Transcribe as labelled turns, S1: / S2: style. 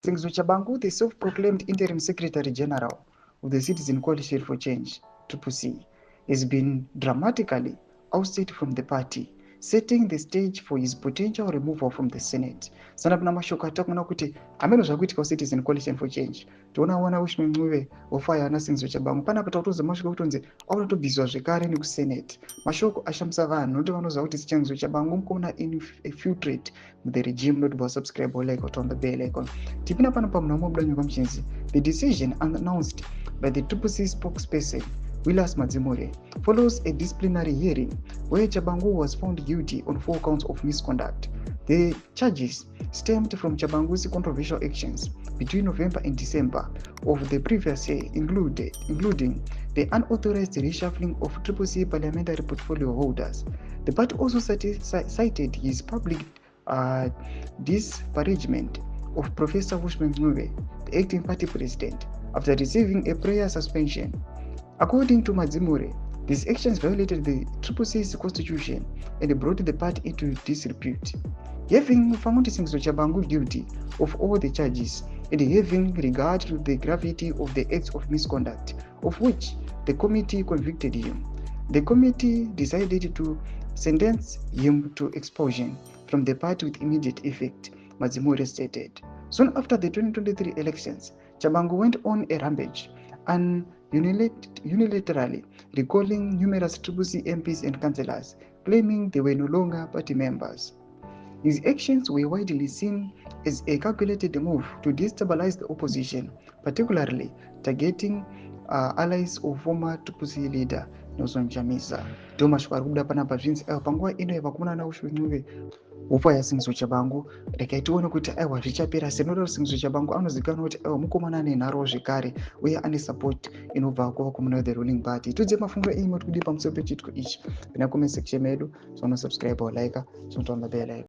S1: Singizwe Chabangu, the self-proclaimed interim Secretary General of the Citizen Coalition for Change, CCC, has been dramatically ousted from the party, setting the stage for his potential removal from the Senate. Sana pana mashoko atakuona kuti amene zvakuitika Citizen Coalition for Change. Toona Wishman Mwiwe ofaya ana Singizwe Chabangu panapa tautoza mashoko kutonze aunatobviswa zvekare nekusenate. Mashoko ashamisa vanhu nokuti vanoziva kuti Singizwe Chabangu mukona infiltrate the regime, not subscribe or like or turn the bell icon. Tipina pano pa mnamo mdanyo kwa mchinzi. The decision announced by the CCC spokesperson Willis Madzimure follows a disciplinary hearing where Chabangu was found guilty on 4 counts of misconduct. The charges stemmed from Chabangu's controversial actions between November and December of the previous year, including the unauthorized reshuffling of CCC parliamentary portfolio holders. The party also cited his public disparagement of Professor Wishman Mwiwe, the acting party president, after receiving a prior suspension. According to Madzimure, these actions violated the CCC's constitution and brought the party into disrepute. Having found Singizwe Chabangu guilty of all the charges and having regard to the gravity of the acts of misconduct of which the committee convicted him, the committee decided to sentence him to expulsion from the party with immediate effect, Madzimure stated. Soon after the 2023 elections, Chabangu went on a rampage and unilaterally recalling numerous CCC MPs and councillors, claiming they were no longer party members. His actions were widely seen as a calculated move to destabilize the opposition, particularly targeting allies of former CCC leader Nelson Chamisa. Thomas Kwaruda panapa zvinzi panguva ino yavakumana naushwinyuve ufa ya Singizwe Chabangu rekaitiona kuti aiwa zvichapera senoda Singizwe Chabangu anozikanwa kuti mukomana ane nharo zvekare uye ane support inobva kuvakomana the ruling party. Tudze mafungo enyu kuti kudi pamusoro pechitiko ichi. Pina comment section medu, so subscribe or like, so turn the bell icon.